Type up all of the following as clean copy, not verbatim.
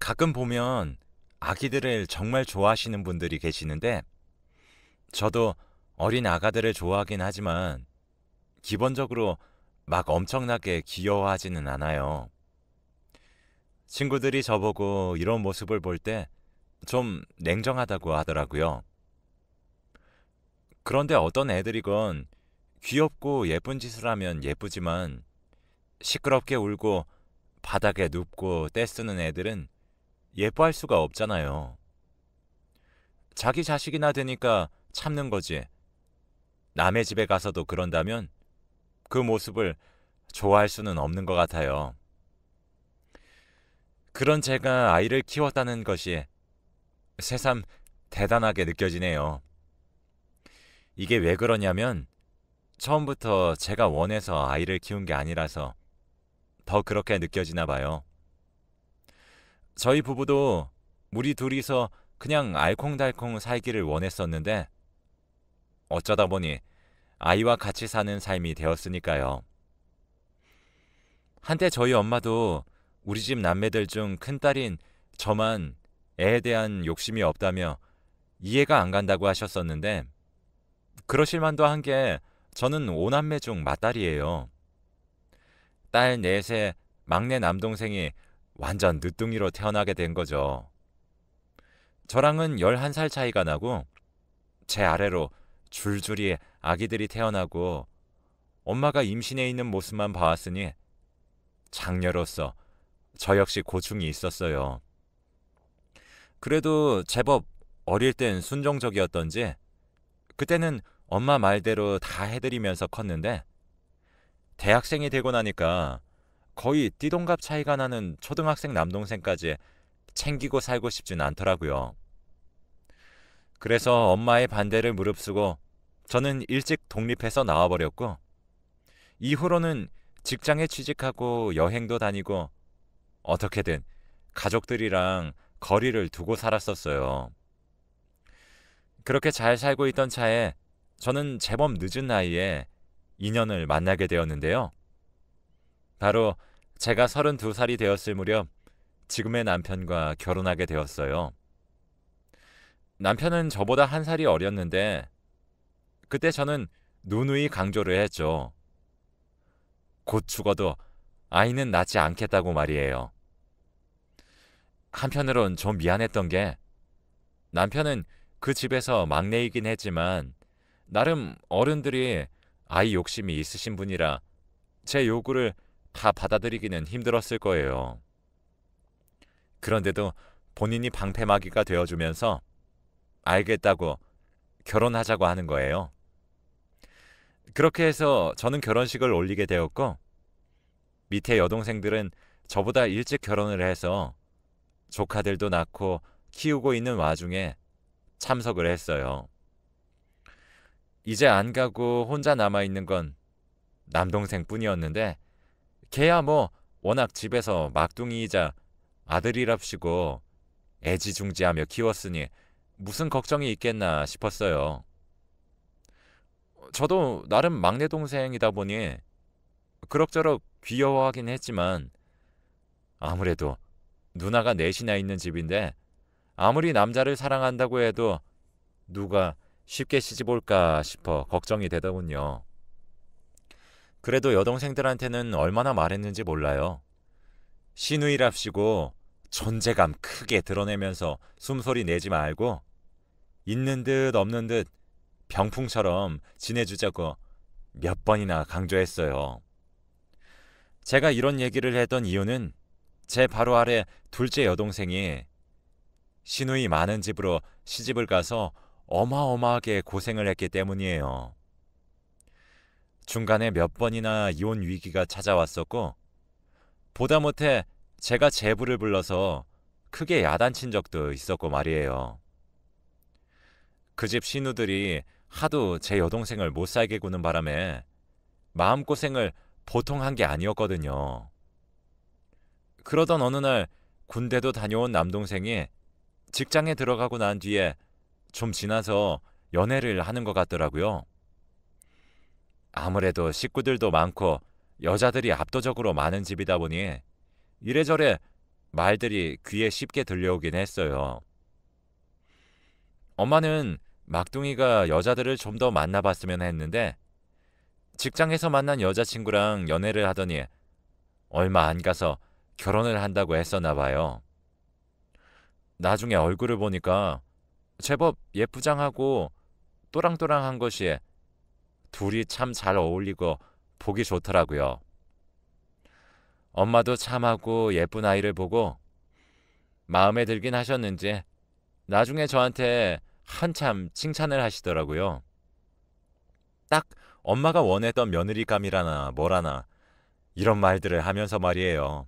가끔 보면 아기들을 정말 좋아하시는 분들이 계시는데 저도 어린 아가들을 좋아하긴 하지만 기본적으로 막 엄청나게 귀여워하지는 않아요. 친구들이 저보고 이런 모습을 볼 때 좀 냉정하다고 하더라고요. 그런데 어떤 애들이건 귀엽고 예쁜 짓을 하면 예쁘지만 시끄럽게 울고 바닥에 눕고 떼쓰는 애들은 예뻐할 수가 없잖아요. 자기 자식이나 되니까 참는 거지. 남의 집에 가서도 그런다면 그 모습을 좋아할 수는 없는 것 같아요. 그런 제가 아이를 키웠다는 것이 새삼 대단하게 느껴지네요. 이게 왜 그러냐면 처음부터 제가 원해서 아이를 키운 게 아니라서 더 그렇게 느껴지나 봐요. 저희 부부도 우리 둘이서 그냥 알콩달콩 살기를 원했었는데 어쩌다 보니 아이와 같이 사는 삶이 되었으니까요. 한때 저희 엄마도 우리 집 남매들 중 큰딸인 저만 애에 대한 욕심이 없다며 이해가 안 간다고 하셨었는데 그러실 만도 한 게 저는 오남매 중 맏딸이에요. 딸 넷의 막내 남동생이 완전 늦둥이로 태어나게 된 거죠. 저랑은 11살 차이가 나고 제 아래로 줄줄이 아기들이 태어나고 엄마가 임신해 있는 모습만 봐왔으니 장녀로서 저 역시 고충이 있었어요. 그래도 제법 어릴 땐 순종적이었던지 그때는 엄마 말대로 다 해드리면서 컸는데 대학생이 되고 나니까 거의 띠동갑 차이가 나는 초등학생 남동생까지 챙기고 살고 싶진 않더라고요. 그래서 엄마의 반대를 무릅쓰고 저는 일찍 독립해서 나와버렸고 이후로는 직장에 취직하고 여행도 다니고 어떻게든 가족들이랑 거리를 두고 살았었어요. 그렇게 잘 살고 있던 차에 저는 제법 늦은 나이에 인연을 만나게 되었는데요. 바로 제가 32살이 되었을 무렵 지금의 남편과 결혼하게 되었어요. 남편은 저보다 한 살이 어렸는데 그때 저는 누누이 강조를 했죠. 곧 죽어도 아이는 낳지 않겠다고 말이에요. 한편으론 좀 미안했던 게 남편은 그 집에서 막내이긴 했지만 나름 어른들이 아이 욕심이 있으신 분이라 제 요구를 다 받아들이기는 힘들었을 거예요. 그런데도 본인이 방패막이가 되어주면서 알겠다고 결혼하자고 하는 거예요. 그렇게 해서 저는 결혼식을 올리게 되었고 밑에 여동생들은 저보다 일찍 결혼을 해서 조카들도 낳고 키우고 있는 와중에 참석을 했어요. 이제 안 가고 혼자 남아있는 건 남동생뿐이었는데 걔야 뭐 워낙 집에서 막둥이이자 아들이랍시고 애지중지하며 키웠으니 무슨 걱정이 있겠나 싶었어요. 저도 나름 막내 동생이다 보니 그럭저럭 귀여워하긴 했지만 아무래도 누나가 넷이나 있는 집인데 아무리 남자를 사랑한다고 해도 누가 쉽게 시집 올까 싶어 걱정이 되더군요. 그래도 여동생들한테는 얼마나 말했는지 몰라요. 시누이랍시고 존재감 크게 드러내면서 숨소리 내지 말고 있는 듯 없는 듯 병풍처럼 지내주자고 몇 번이나 강조했어요. 제가 이런 얘기를 했던 이유는 제 바로 아래 둘째 여동생이 시누이 많은 집으로 시집을 가서 어마어마하게 고생을 했기 때문이에요. 중간에 몇 번이나 이혼 위기가 찾아왔었고 보다 못해 제가 제부를 불러서 크게 야단친 적도 있었고 말이에요. 그 집 시누들이 하도 제 여동생을 못 살게 구는 바람에 마음고생을 보통 한 게 아니었거든요. 그러던 어느 날 군대도 다녀온 남동생이 직장에 들어가고 난 뒤에 좀 지나서 연애를 하는 것 같더라고요. 아무래도 식구들도 많고 여자들이 압도적으로 많은 집이다 보니 이래저래 말들이 귀에 쉽게 들려오긴 했어요. 엄마는 막둥이가 여자들을 좀 더 만나봤으면 했는데 직장에서 만난 여자친구랑 연애를 하더니 얼마 안 가서 결혼을 한다고 했었나 봐요. 나중에 얼굴을 보니까 제법 예쁘장하고 또랑또랑한 것이 둘이 참 잘 어울리고 보기 좋더라고요. 엄마도 참하고 예쁜 아이를 보고 마음에 들긴 하셨는지 나중에 저한테 한참 칭찬을 하시더라고요. 딱 엄마가 원했던 며느리감이라나 뭐라나 이런 말들을 하면서 말이에요.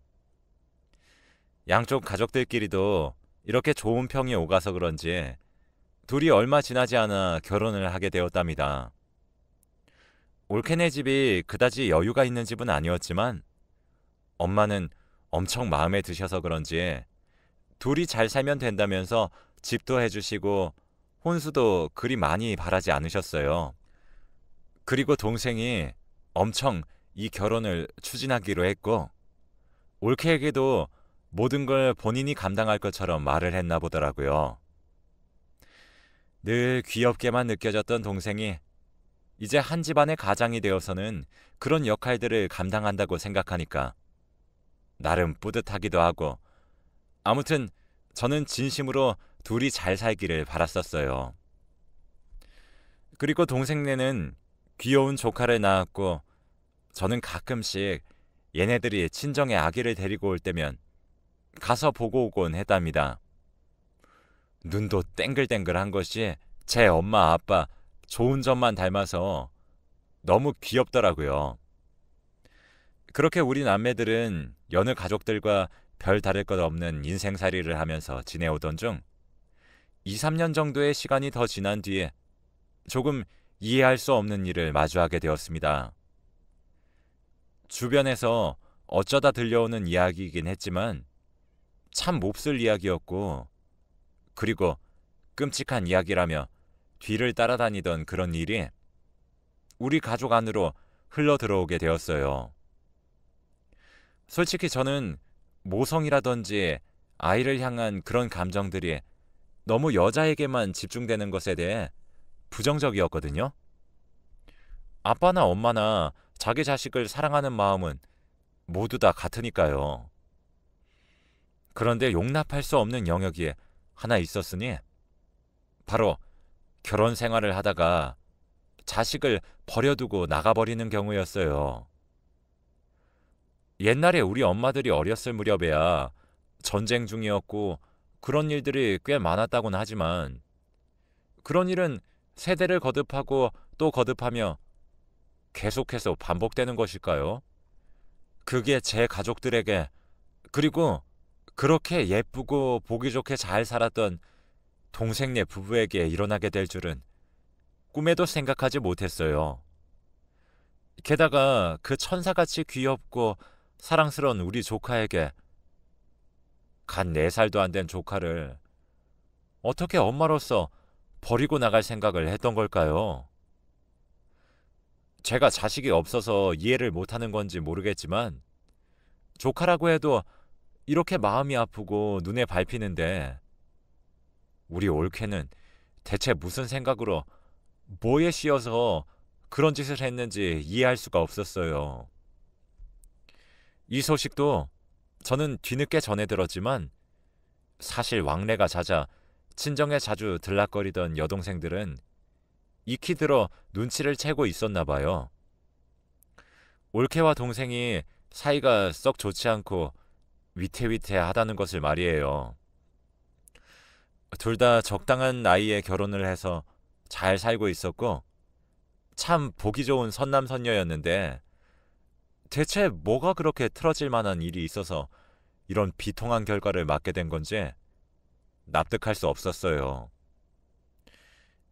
양쪽 가족들끼리도 이렇게 좋은 평이 오가서 그런지 둘이 얼마 지나지 않아 결혼을 하게 되었답니다. 올케네 집이 그다지 여유가 있는 집은 아니었지만 엄마는 엄청 마음에 드셔서 그런지 둘이 잘 살면 된다면서 집도 해주시고 혼수도 그리 많이 바라지 않으셨어요. 그리고 동생이 엄청 이 결혼을 추진하기로 했고 올케에게도 모든 걸 본인이 감당할 것처럼 말을 했나 보더라고요. 늘 귀엽게만 느껴졌던 동생이 이제 한 집안의 가장이 되어서는 그런 역할들을 감당한다고 생각하니까 나름 뿌듯하기도 하고 아무튼 저는 진심으로 둘이 잘 살기를 바랐었어요. 그리고 동생네는 귀여운 조카를 낳았고 저는 가끔씩 얘네들이 친정에 아기를 데리고 올 때면 가서 보고 오곤 했답니다. 눈도 땡글땡글한 것이 제 엄마 아빠 좋은 점만 닮아서 너무 귀엽더라고요. 그렇게 우리 남매들은 여느 가족들과 별 다를 것 없는 인생살이를 하면서 지내오던 중 2, 3년 정도의 시간이 더 지난 뒤에 조금 이해할 수 없는 일을 마주하게 되었습니다. 주변에서 어쩌다 들려오는 이야기이긴 했지만 참 몹쓸 이야기였고 그리고 끔찍한 이야기라며 뒤를 따라다니던 그런 일이 우리 가족 안으로 흘러 들어오게 되었어요. 솔직히 저는 모성이라든지 아이를 향한 그런 감정들이 너무 여자에게만 집중되는 것에 대해 부정적이었거든요. 아빠나 엄마나 자기 자식을 사랑하는 마음은 모두 다 같으니까요. 그런데 용납할 수 없는 영역이 하나 있었으니 바로 결혼 생활을 하다가 자식을 버려두고 나가버리는 경우였어요. 옛날에 우리 엄마들이 어렸을 무렵에야 전쟁 중이었고 그런 일들이 꽤 많았다고는 하지만 그런 일은 세대를 거듭하고 또 거듭하며 계속해서 반복되는 것일까요? 그게 제 가족들에게 그리고 그렇게 예쁘고 보기 좋게 잘 살았던 동생네 부부에게 일어나게 될 줄은 꿈에도 생각하지 못했어요. 게다가 그 천사같이 귀엽고 사랑스러운 우리 조카에게 간 4살도 안 된 조카를 어떻게 엄마로서 버리고 나갈 생각을 했던 걸까요? 제가 자식이 없어서 이해를 못하는 건지 모르겠지만 조카라고 해도 이렇게 마음이 아프고 눈에 밟히는데 우리 올케는 대체 무슨 생각으로 뭐에 씌어서 그런 짓을 했는지 이해할 수가 없었어요. 이 소식도 저는 뒤늦게 전해 들었지만 사실 왕래가 잦아 친정에 자주 들락거리던 여동생들은 익히 들어 눈치를 채고 있었나 봐요. 올케와 동생이 사이가 썩 좋지 않고 위태위태하다는 것을 말이에요. 둘 다 적당한 나이에 결혼을 해서 잘 살고 있었고 참 보기 좋은 선남선녀였는데 대체 뭐가 그렇게 틀어질 만한 일이 있어서 이런 비통한 결과를 맞게 된 건지 납득할 수 없었어요.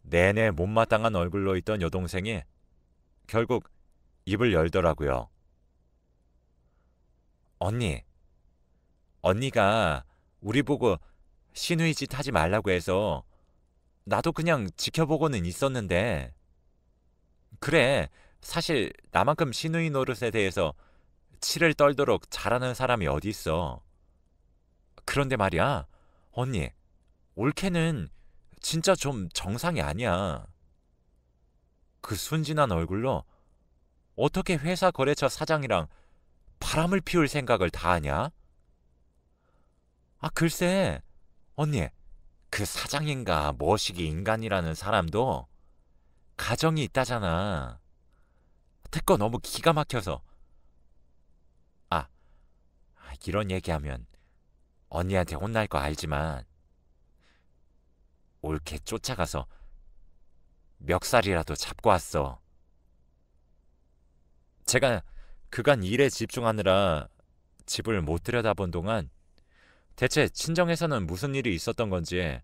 내내 못마땅한 얼굴로 있던 여동생이 결국 입을 열더라고요. 언니, 언니가 우리 보고 시누이 짓 하지 말라고 해서 나도 그냥 지켜보고는 있었는데 그래, 사실 나만큼 시누이 노릇에 대해서 치를 떨도록 잘하는 사람이 어디 있어. 그런데 말이야, 언니, 올케는 진짜 좀 정상이 아니야. 그 순진한 얼굴로 어떻게 회사 거래처 사장이랑 바람을 피울 생각을 다 하냐? 아, 글쎄, 언니, 그 사장인가 머시기 인간이라는 사람도 가정이 있다잖아. 듣고 너무 기가 막혀서. 아, 이런 얘기하면 언니한테 혼날 거 알지만 올케 쫓아가서 멱살이라도 잡고 왔어. 제가 그간 일에 집중하느라 집을 못 들여다본 동안 대체 친정에서는 무슨 일이 있었던 건지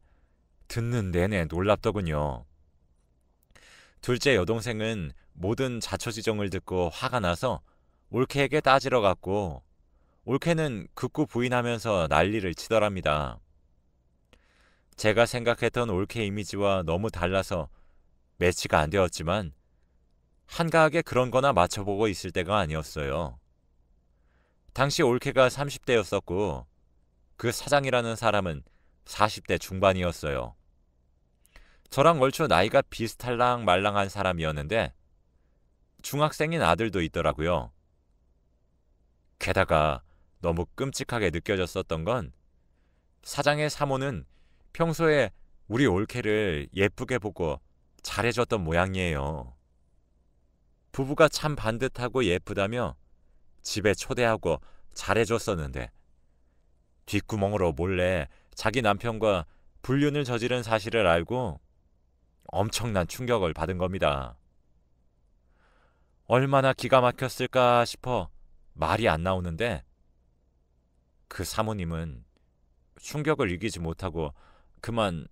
듣는 내내 놀랍더군요. 둘째 여동생은 모든 자초지종을 듣고 화가 나서 올케에게 따지러 갔고, 올케는 극구 부인하면서 난리를 치더랍니다. 제가 생각했던 올케 이미지와 너무 달라서 매치가 안 되었지만 한가하게 그런 거나 맞춰보고 있을 때가 아니었어요. 당시 올케가 30대였었고 그 사장이라는 사람은 40대 중반이었어요. 저랑 얼추 나이가 비슷할랑 말랑한 사람이었는데 중학생인 아들도 있더라고요. 게다가 너무 끔찍하게 느껴졌었던 건 사장의 사모는 평소에 우리 올케를 예쁘게 보고 잘해줬던 모양이에요. 부부가 참 반듯하고 예쁘다며 집에 초대하고 잘해줬었는데 뒷구멍으로 몰래 자기 남편과 불륜을 저지른 사실을 알고 엄청난 충격을 받은 겁니다. 얼마나 기가 막혔을까 싶어 말이 안 나오는데 그 사모님은 충격을 이기지 못하고 그만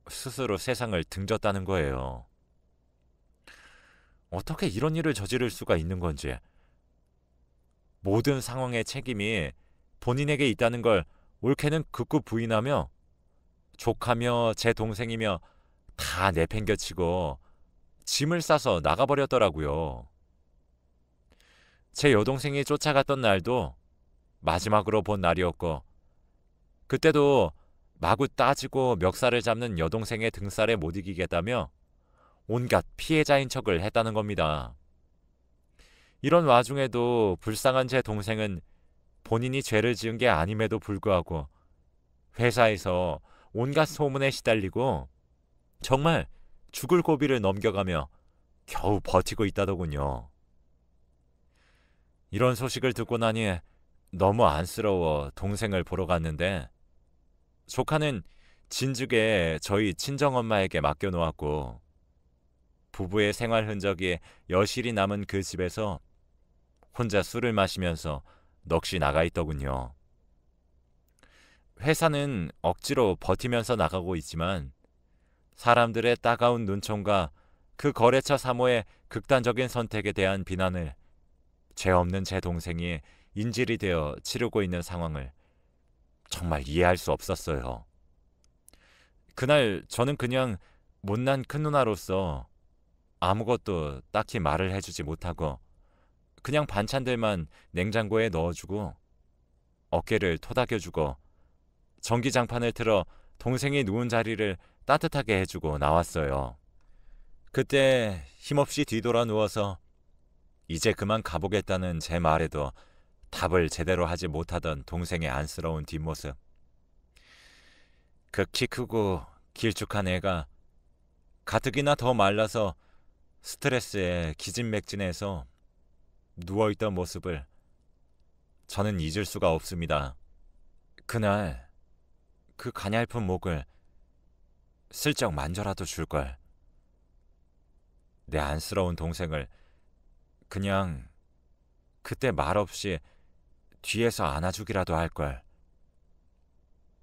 스스로 세상을 등졌다는 거예요. 어떻게 이런 일을 저지를 수가 있는 건지, 모든 상황의 책임이 본인에게 있다는 걸 올케는 극구 부인하며 조카며 제 동생이며 다 내팽겨치고 짐을 싸서 나가버렸더라고요. 제 여동생이 쫓아갔던 날도 마지막으로 본 날이었고 그때도 마구 따지고 멱살을 잡는 여동생의 등살에 못 이기겠다며 온갖 피해자인 척을 했다는 겁니다. 이런 와중에도 불쌍한 제 동생은 본인이 죄를 지은 게 아님에도 불구하고 회사에서 온갖 소문에 시달리고 정말 죽을 고비를 넘겨가며 겨우 버티고 있다더군요. 이런 소식을 듣고 나니 너무 안쓰러워 동생을 보러 갔는데 조카는 진즉에 저희 친정엄마에게 맡겨놓았고 부부의 생활 흔적이 여실히 남은 그 집에서 혼자 술을 마시면서 넋이 나가 있더군요. 회사는 억지로 버티면서 나가고 있지만 사람들의 따가운 눈총과 그 거래처 사모의 극단적인 선택에 대한 비난을 죄 없는 제 동생이 인질이 되어 치르고 있는 상황을 정말 이해할 수 없었어요. 그날 저는 그냥 못난 큰 누나로서 아무것도 딱히 말을 해주지 못하고 그냥 반찬들만 냉장고에 넣어주고 어깨를 토닥여주고 전기장판을 틀어 동생이 누운 자리를 따뜻하게 해주고 나왔어요. 그때 힘없이 뒤돌아 누워서 이제 그만 가보겠다는 제 말에도 답을 제대로 하지 못하던 동생의 안쓰러운 뒷모습. 그 키 크고 길쭉한 애가 가뜩이나 더 말라서 스트레스에 기진맥진해서 누워있던 모습을 저는 잊을 수가 없습니다. 그날 그 가냘픈 목을 슬쩍 만져라도 줄걸. 내 안쓰러운 동생을 그냥 그때 말없이 뒤에서 안아주기라도 할걸.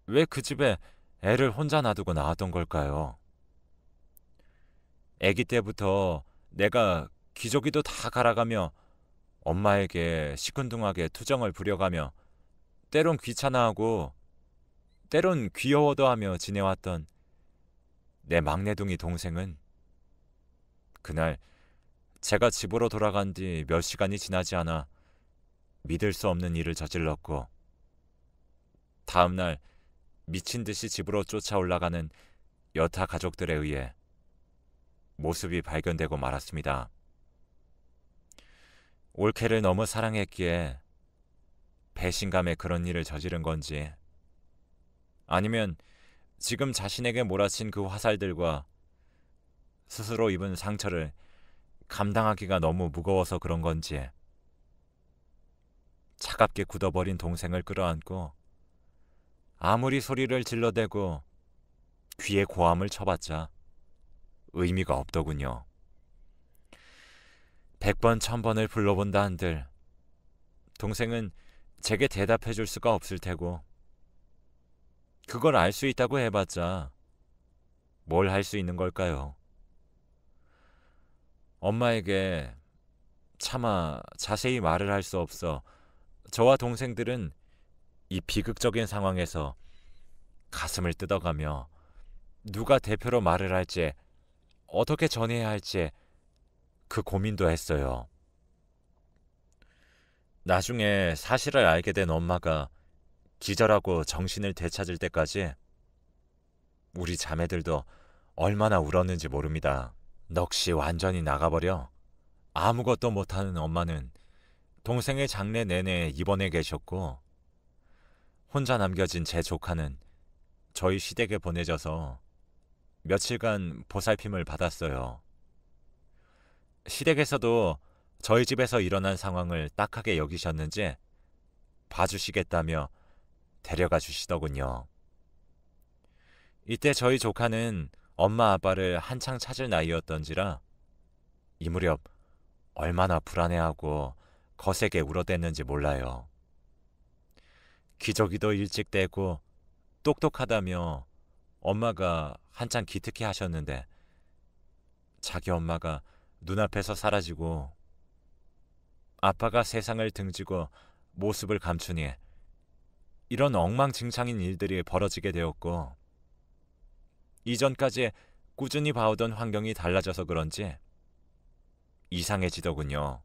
왜 그 집에 애를 혼자 놔두고 나왔던 걸까요? 아기 때부터 내가 기저귀도 다 갈아가며 엄마에게 시큰둥하게 투정을 부려가며 때론 귀찮아하고 때론 귀여워도 하며 지내왔던 내 막내둥이 동생은 그날 제가 집으로 돌아간 뒤 몇 시간이 지나지 않아 믿을 수 없는 일을 저질렀고 다음 날 미친 듯이 집으로 쫓아 올라가는 여타 가족들에 의해 모습이 발견되고 말았습니다. 올케를 너무 사랑했기에 배신감에 그런 일을 저지른 건지, 아니면 지금 자신에게 몰아친 그 화살들과 스스로 입은 상처를 감당하기가 너무 무거워서 그런 건지, 차갑게 굳어버린 동생을 끌어안고 아무리 소리를 질러대고 귀에 고함을 쳐봤자 의미가 없더군요. 100번 1000번을 불러본다 한들 동생은 제게 대답해 줄 수가 없을 테고, 그걸 알 수 있다고 해봤자 뭘 할 수 있는 걸까요? 엄마에게 차마 자세히 말을 할 수 없어 저와 동생들은 이 비극적인 상황에서 가슴을 뜯어가며 누가 대표로 말을 할지, 어떻게 전해야 할지 그 고민도 했어요. 나중에 사실을 알게 된 엄마가 기절하고 정신을 되찾을 때까지 우리 자매들도 얼마나 울었는지 모릅니다. 넋이 완전히 나가버려 아무것도 못하는 엄마는 동생의 장례 내내 입원해 계셨고, 혼자 남겨진 제 조카는 저희 시댁에 보내져서 며칠간 보살핌을 받았어요. 시댁에서도 저희 집에서 일어난 상황을 딱하게 여기셨는지 봐주시겠다며 데려가 주시더군요. 이때 저희 조카는 엄마 아빠를 한창 찾을 나이였던지라 이 무렵 얼마나 불안해하고 거세게 울어댔는지 몰라요. 기저귀도 일찍 떼고 똑똑하다며 엄마가 한창 기특해 하셨는데 자기 엄마가 눈앞에서 사라지고 아빠가 세상을 등지고 모습을 감추니 이런 엉망진창인 일들이 벌어지게 되었고, 이전까지 꾸준히 봐오던 환경이 달라져서 그런지 이상해지더군요.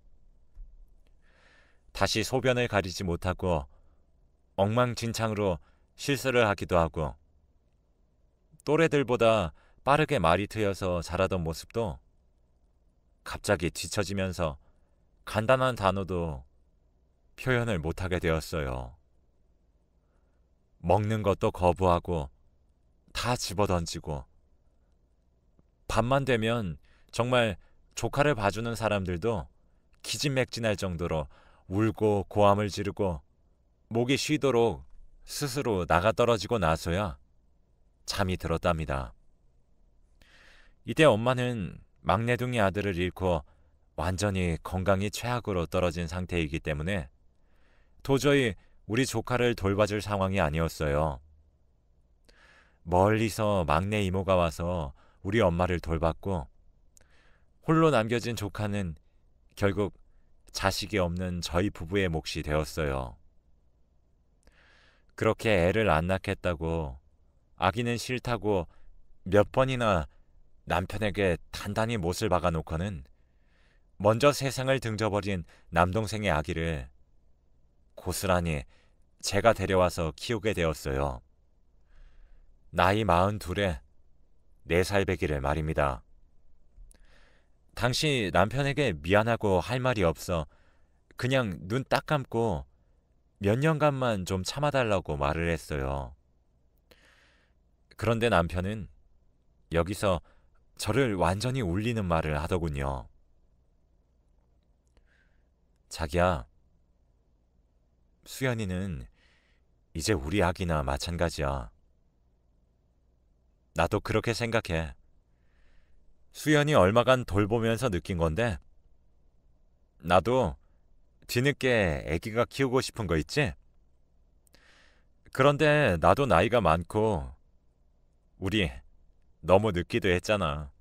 다시 소변을 가리지 못하고 엉망진창으로 실수를 하기도 하고, 또래들보다 빠르게 말이 트여서 자라던 모습도 갑자기 뒤처지면서 간단한 단어도 표현을 못하게 되었어요. 먹는 것도 거부하고 다 집어던지고, 밤만 되면 정말 조카를 봐주는 사람들도 기진맥진할 정도로 울고 고함을 지르고 목이 쉬도록 스스로 나가떨어지고 나서야 잠이 들었답니다. 이때 엄마는 막내둥이 아들을 잃고 완전히 건강이 최악으로 떨어진 상태이기 때문에 도저히 우리 조카를 돌봐줄 상황이 아니었어요. 멀리서 막내 이모가 와서 우리 엄마를 돌봤고, 홀로 남겨진 조카는 결국 자식이 없는 저희 부부의 몫이 되었어요. 그렇게 애를 안 낳겠다고, 아기는 싫다고 몇 번이나 남편에게 단단히 못을 박아놓고는 먼저 세상을 등져버린 남동생의 아기를 고스란히 제가 데려와서 키우게 되었어요. 나이 42에 4살배기를 말입니다. 당시 남편에게 미안하고 할 말이 없어 그냥 눈 딱 감고 몇 년간만 좀 참아달라고 말을 했어요. 그런데 남편은 여기서 저를 완전히 울리는 말을 하더군요. 자기야, 수연이는 이제 우리 아기나 마찬가지야. 나도 그렇게 생각해. 수연이 얼마간 돌보면서 느낀 건데, 나도 뒤늦게 아기가 키우고 싶은 거 있지? 그런데 나도 나이가 많고 우리 너무 늦기도 했잖아.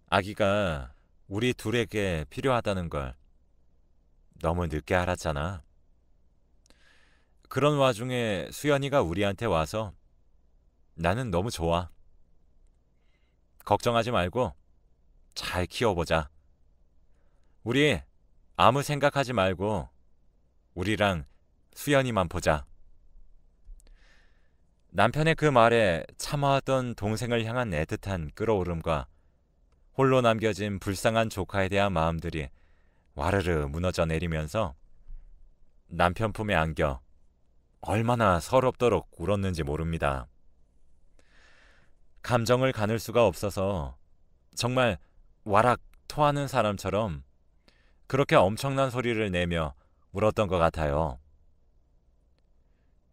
아기가 우리 둘에게 필요하다는 걸 너무 늦게 알았잖아. 그런 와중에 수연이가 우리한테 와서 나는 너무 좋아. 걱정하지 말고 잘 키워보자. 우리 아무 생각하지 말고 우리랑 수연이만 보자. 남편의 그 말에 참아왔던 동생을 향한 애틋한 끌어오름과 홀로 남겨진 불쌍한 조카에 대한 마음들이 와르르 무너져 내리면서 남편 품에 안겨 얼마나 서럽도록 울었는지 모릅니다. 감정을 가눌 수가 없어서 정말 와락 토하는 사람처럼 그렇게 엄청난 소리를 내며 울었던 것 같아요.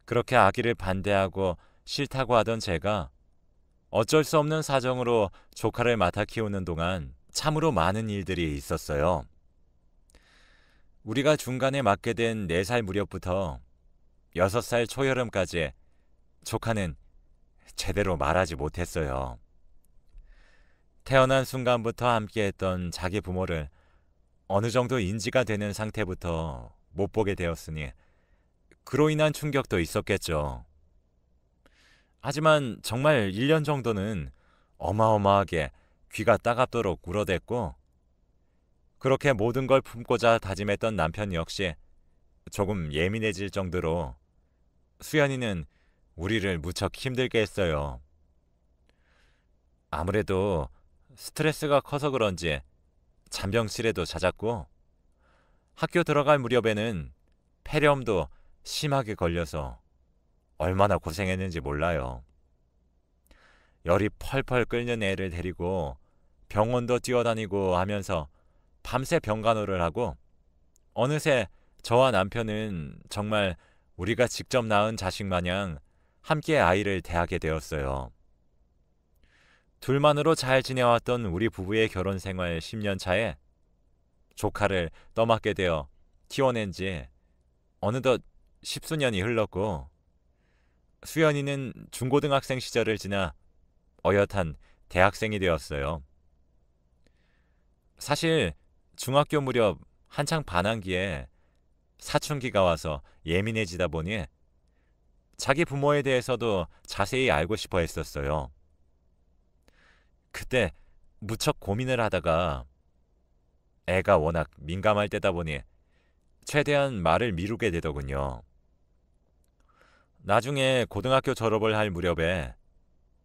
그렇게 아기를 반대하고 싫다고 하던 제가 어쩔 수 없는 사정으로 조카를 맡아 키우는 동안 참으로 많은 일들이 있었어요. 우리가 중간에 맡게 된 4살 무렵부터 6살 초여름까지 조카는 제대로 말하지 못했어요. 태어난 순간부터 함께했던 자기 부모를 어느 정도 인지가 되는 상태부터 못 보게 되었으니 그로 인한 충격도 있었겠죠. 하지만 정말 1년 정도는 어마어마하게 귀가 따갑도록 울어댔고 그렇게 모든 걸 품고자 다짐했던 남편 역시 조금 예민해질 정도로 수연이는 우리를 무척 힘들게 했어요. 아무래도 스트레스가 커서 그런지 잔병실에도 잦았고 학교 들어갈 무렵에는 폐렴도 심하게 걸려서 얼마나 고생했는지 몰라요. 열이 펄펄 끓는 애를 데리고 병원도 뛰어다니고 하면서 밤새 병간호를 하고 어느새 저와 남편은 정말 우리가 직접 낳은 자식 마냥 함께 아이를 대하게 되었어요. 둘만으로 잘 지내왔던 우리 부부의 결혼 생활 10년 차에 조카를 떠맡게 되어 키워낸 지 어느덧 10수년이 흘렀고 수연이는 중고등학생 시절을 지나 어엿한 대학생이 되었어요. 사실 중학교 무렵 한창 반항기에 사춘기가 와서 예민해지다 보니 자기 부모에 대해서도 자세히 알고 싶어 했었어요. 그때 무척 고민을 하다가 애가 워낙 민감할 때다 보니 최대한 말을 미루게 되더군요. 나중에 고등학교 졸업을 할 무렵에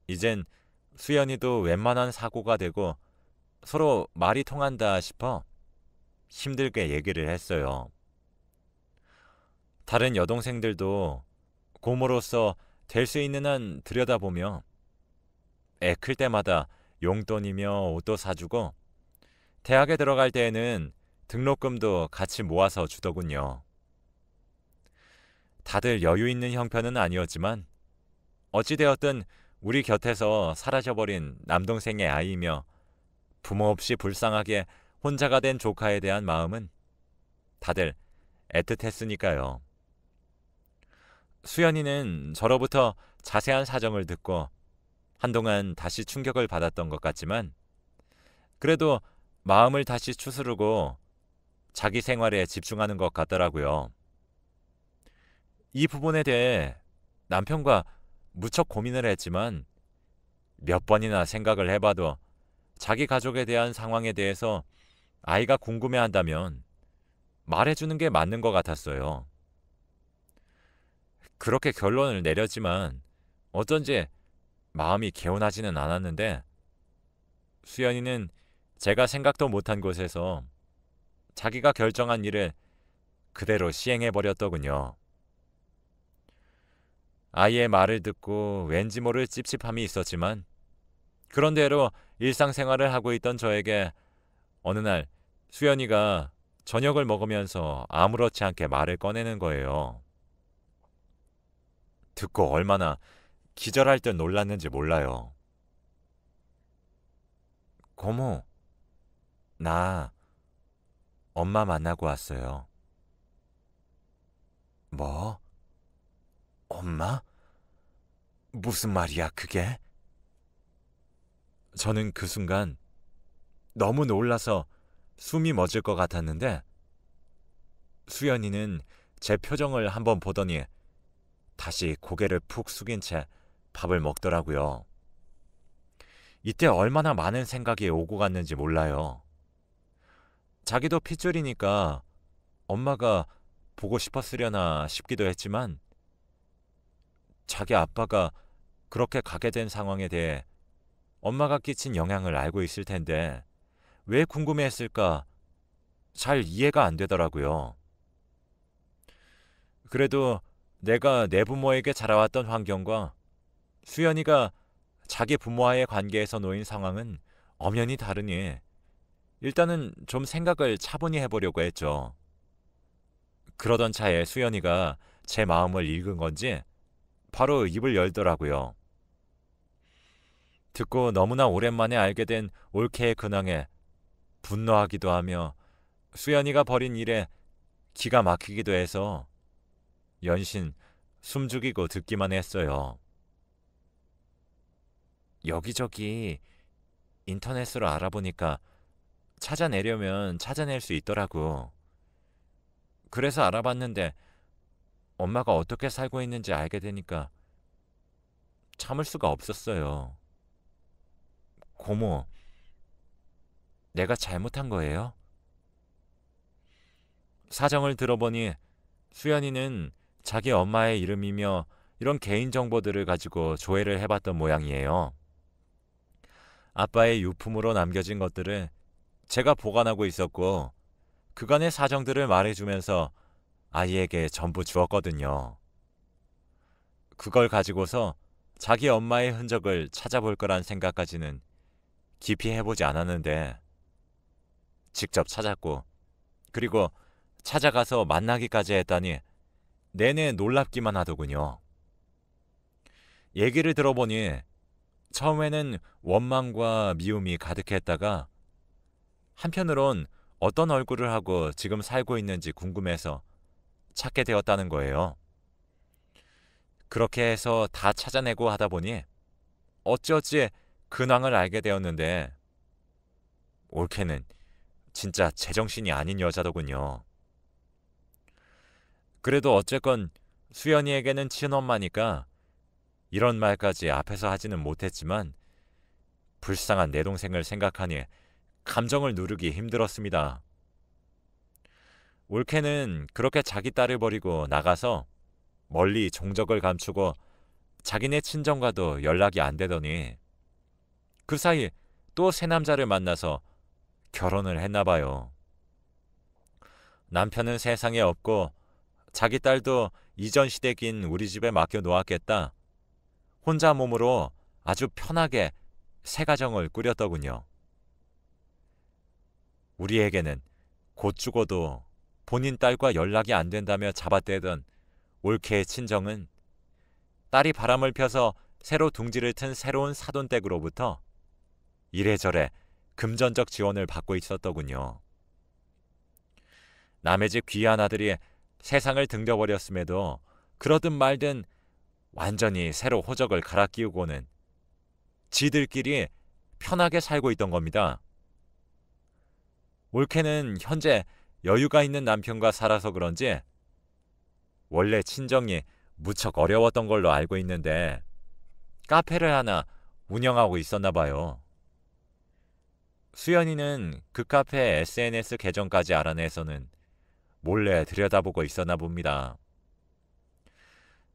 이젠 수연이도 웬만한 사고가 되고 서로 말이 통한다 싶어 힘들게 얘기를 했어요. 다른 여동생들도 고모로서 될 수 있는 한 들여다보며 애 클 때마다 용돈이며 옷도 사주고 대학에 들어갈 때에는 등록금도 같이 모아서 주더군요. 다들 여유 있는 형편은 아니었지만 어찌되었든 우리 곁에서 사라져버린 남동생의 아이이며 부모 없이 불쌍하게 혼자가 된 조카에 대한 마음은 다들 애틋했으니까요. 수연이는 저로부터 자세한 사정을 듣고 한동안 다시 충격을 받았던 것 같지만 그래도 마음을 다시 추스르고 자기 생활에 집중하는 것 같더라고요. 이 부분에 대해 남편과 무척 고민을 했지만 몇 번이나 생각을 해봐도 자기 가족에 대한 상황에 대해서 아이가 궁금해한다면 말해주는 게 맞는 것 같았어요. 그렇게 결론을 내렸지만 어쩐지 마음이 개운하지는 않았는데 수연이는 제가 생각도 못한 곳에서 자기가 결정한 일을 그대로 시행해버렸더군요. 아이의 말을 듣고 왠지 모를 찝찝함이 있었지만 그런대로 일상생활을 하고 있던 저에게 어느 날 수연이가 저녁을 먹으면서 아무렇지 않게 말을 꺼내는 거예요. 듣고 얼마나 기절할 듯 놀랐는지 몰라요. 고모, 나 엄마 만나고 왔어요. 뭐? 엄마? 무슨 말이야, 그게? 저는 그 순간 너무 놀라서 숨이 멎을 것 같았는데 수연이는 제 표정을 한번 보더니 다시 고개를 푹 숙인 채 밥을 먹더라고요. 이때 얼마나 많은 생각이 오고 갔는지 몰라요. 자기도 핏줄이니까 엄마가 보고 싶었으려나 싶기도 했지만 자기 아빠가 그렇게 가게 된 상황에 대해 엄마가 끼친 영향을 알고 있을 텐데 왜 궁금해했을까 잘 이해가 안 되더라고요. 그래도 내가 내 부모에게 자라왔던 환경과 수연이가 자기 부모와의 관계에서 놓인 상황은 엄연히 다르니 일단은 좀 생각을 차분히 해보려고 했죠. 그러던 차에 수연이가 제 마음을 읽은 건지 바로 입을 열더라고요. 듣고 너무나 오랜만에 알게 된 올케의 근황에 분노하기도 하며 수연이가 벌인 일에 기가 막히기도 해서 연신 숨죽이고 듣기만 했어요. 여기저기 인터넷으로 알아보니까 찾아내려면 찾아낼 수 있더라고. 그래서 알아봤는데 엄마가 어떻게 살고 있는지 알게 되니까 참을 수가 없었어요. 고모, 내가 잘못한 거예요? 사정을 들어보니 수연이는 자기 엄마의 이름이며 이런 개인정보들을 가지고 조회를 해봤던 모양이에요. 아빠의 유품으로 남겨진 것들을 제가 보관하고 있었고 그간의 사정들을 말해주면서 아이에게 전부 주었거든요. 그걸 가지고서 자기 엄마의 흔적을 찾아볼 거란 생각까지는 깊이 해보지 않았는데 직접 찾았고 그리고 찾아가서 만나기까지 했다니 내내 놀랍기만 하더군요. 얘기를 들어보니 처음에는 원망과 미움이 가득했다가 한편으론 어떤 얼굴을 하고 지금 살고 있는지 궁금해서 찾게 되었다는 거예요. 그렇게 해서 다 찾아내고 하다 보니 어찌어찌 근황을 알게 되었는데 올케는 진짜 제정신이 아닌 여자더군요. 그래도 어쨌건 수연이에게는 친엄마니까 이런 말까지 앞에서 하지는 못했지만 불쌍한 내 동생을 생각하니 감정을 누르기 힘들었습니다. 올케는 그렇게 자기 딸을 버리고 나가서 멀리 종적을 감추고 자기네 친정과도 연락이 안 되더니 그 사이 또 새 남자를 만나서 결혼을 했나 봐요. 남편은 세상에 없고 자기 딸도 이전 시댁인 우리 집에 맡겨 놓았겠다. 혼자 몸으로 아주 편하게 새 가정을 꾸렸더군요. 우리에게는 곧 죽어도 본인 딸과 연락이 안 된다며 잡아떼던 올케의 친정은 딸이 바람을 펴서 새로 둥지를 튼 새로운 사돈댁으로부터 이래저래 금전적 지원을 받고 있었더군요. 남의 집 귀한 아들이 세상을 등져버렸음에도 그러든 말든 완전히 새로 호적을 갈아 끼우고는 지들끼리 편하게 살고 있던 겁니다. 올케는 현재 여유가 있는 남편과 살아서 그런지 원래 친정이 무척 어려웠던 걸로 알고 있는데 카페를 하나 운영하고 있었나 봐요. 수연이는 그 카페의 SNS 계정까지 알아내서는 몰래 들여다보고 있었나 봅니다.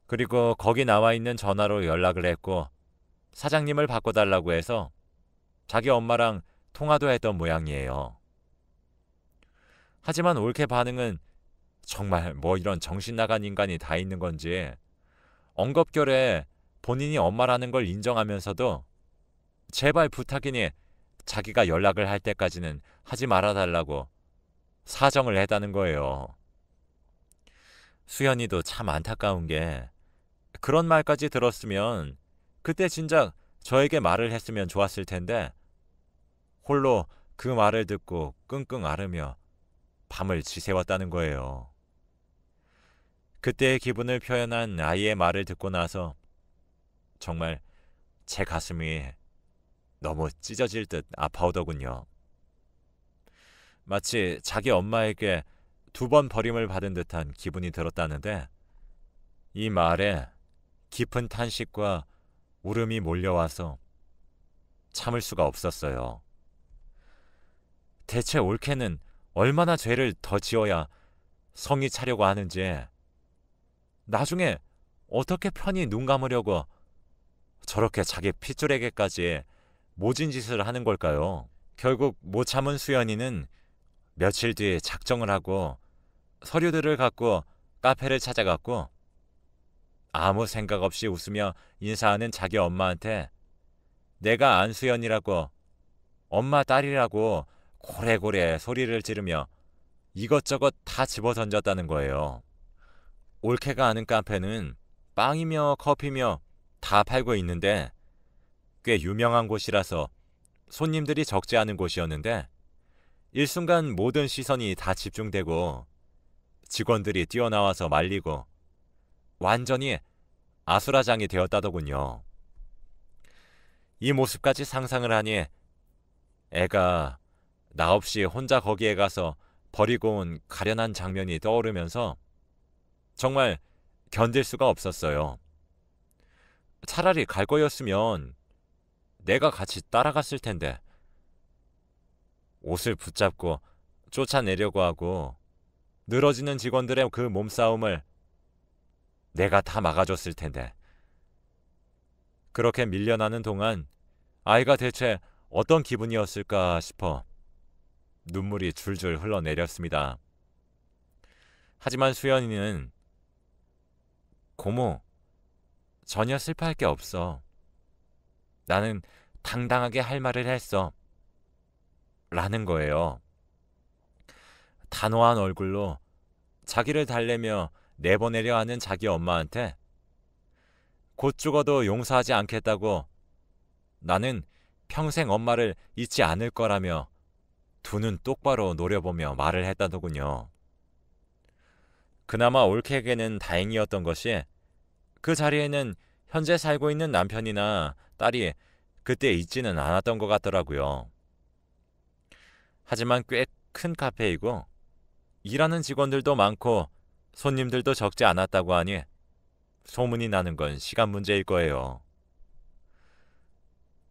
그리고 거기 나와 있는 전화로 연락을 했고 사장님을 바꿔달라고 해서 자기 엄마랑 통화도 했던 모양이에요. 하지만 올케 반응은 정말 뭐 이런 정신 나간 인간이 다 있는 건지 엉겁결에 본인이 엄마라는 걸 인정하면서도 제발 부탁이니 자기가 연락을 할 때까지는 하지 말아달라고 사정을 했다는 거예요. 수연이도 참 안타까운 게 그런 말까지 들었으면 그때 진작 저에게 말을 했으면 좋았을 텐데 홀로 그 말을 듣고 끙끙 앓으며 밤을 지새웠다는 거예요. 그때의 기분을 표현한 아이의 말을 듣고 나서 정말 제 가슴이 너무 찢어질 듯 아파오더군요. 마치 자기 엄마에게 2번 버림을 받은 듯한 기분이 들었다는데 이 말에 깊은 탄식과 울음이 몰려와서 참을 수가 없었어요. 대체 올케는 얼마나 죄를 더 지어야 성이 차려고 하는지 나중에 어떻게 편히 눈 감으려고 저렇게 자기 핏줄에게까지 모진 짓을 하는 걸까요? 결국 못 참은 수연이는 며칠 뒤에 작정을 하고 서류들을 갖고 카페를 찾아갔고 아무 생각 없이 웃으며 인사하는 자기 엄마한테 내가 안수연이라고 엄마 딸이라고 고래고래 소리를 지르며 이것저것 다 집어던졌다는 거예요. 올케가 아는 카페는 빵이며 커피며 다 팔고 있는데 꽤 유명한 곳이라서 손님들이 적지 않은 곳이었는데 일순간 모든 시선이 다 집중되고 직원들이 뛰어나와서 말리고 완전히 아수라장이 되었다더군요. 이 모습까지 상상을 하니 애가 나 없이 혼자 거기에 가서 버리고 온 가련한 장면이 떠오르면서 정말 견딜 수가 없었어요. 차라리 갈 거였으면 내가 같이 따라갔을 텐데 옷을 붙잡고 쫓아내려고 하고 늘어지는 직원들의 그 몸싸움을 내가 다 막아줬을 텐데 그렇게 밀려나는 동안 아이가 대체 어떤 기분이었을까 싶어 눈물이 줄줄 흘러내렸습니다. 하지만 수연이는 고모, 전혀 슬퍼할 게 없어. 나는 당당하게 할 말을 했어. 라는 거예요. 단호한 얼굴로 자기를 달래며 내보내려 하는 자기 엄마한테 곧 죽어도 용서하지 않겠다고 나는 평생 엄마를 잊지 않을 거라며 두 눈 똑바로 노려보며 말을 했다더군요. 그나마 올케에게는 다행이었던 것이 그 자리에는 현재 살고 있는 남편이나 딸이 그때 있지는 않았던 것 같더라고요. 하지만 꽤 큰 카페이고 일하는 직원들도 많고 손님들도 적지 않았다고 하니 소문이 나는 건 시간 문제일 거예요.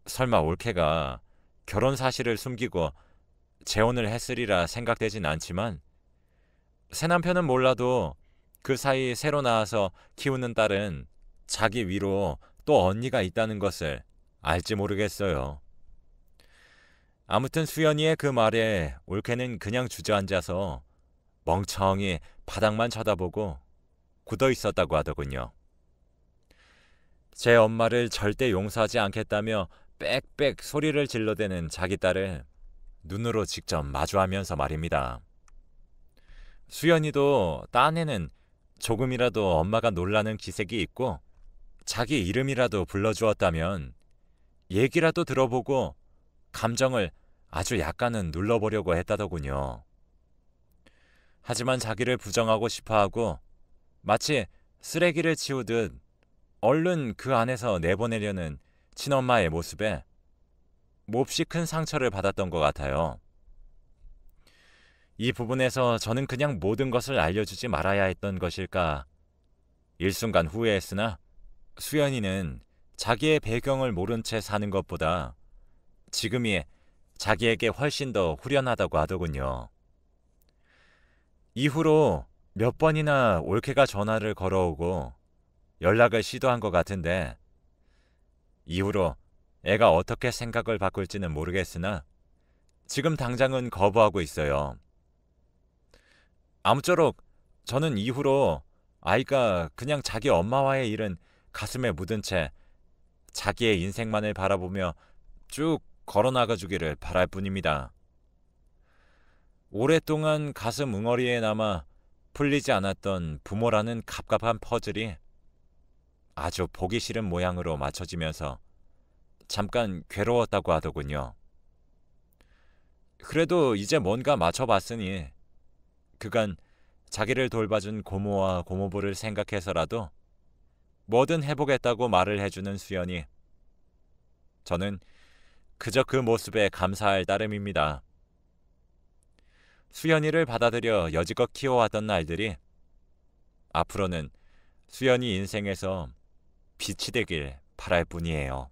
설마 올케가 결혼 사실을 숨기고 재혼을 했으리라 생각되진 않지만 새 남편은 몰라도 그 사이 새로 나와서 키우는 딸은 자기 위로 또 언니가 있다는 것을 알지 모르겠어요. 아무튼 수연이의 그 말에 올케는 그냥 주저앉아서 멍청히 바닥만 쳐다보고 굳어 있었다고 하더군요. 제 엄마를 절대 용서하지 않겠다며 빽빽 소리를 질러대는 자기 딸을 눈으로 직접 마주하면서 말입니다. 수연이도 딴에는 조금이라도 엄마가 놀라는 기색이 있고 자기 이름이라도 불러주었다면 얘기라도 들어보고 감정을 아주 약간은 눌러보려고 했다더군요. 하지만 자기를 부정하고 싶어하고 마치 쓰레기를 치우듯 얼른 그 안에서 내보내려는 친엄마의 모습에 몹시 큰 상처를 받았던 것 같아요. 이 부분에서 저는 그냥 모든 것을 알려주지 말아야 했던 것일까 일순간 후회했으나 수연이는 자기의 배경을 모른 채 사는 것보다 지금이 자기에게 훨씬 더 후련하다고 하더군요. 이후로 몇 번이나 올케가 전화를 걸어오고 연락을 시도한 것 같은데 이후로 애가 어떻게 생각을 바꿀지는 모르겠으나 지금 당장은 거부하고 있어요. 아무쪼록 저는 이후로 아이가 그냥 자기 엄마와의 일은 가슴에 묻은 채 자기의 인생만을 바라보며 쭉 걸어나가주기를 바랄 뿐입니다. 오랫동안 가슴 웅어리에 남아 풀리지 않았던 부모라는 갑갑한 퍼즐이 아주 보기 싫은 모양으로 맞춰지면서 잠깐 괴로웠다고 하더군요. 그래도 이제 뭔가 맞춰봤으니 그간 자기를 돌봐준 고모와 고모부를 생각해서라도 뭐든 해보겠다고 말을 해주는 수연이 저는 그저 그 모습에 감사할 따름입니다. 수연이를 받아들여 여지껏 키워왔던 날들이 앞으로는 수연이 인생에서 빛이 되길 바랄 뿐이에요.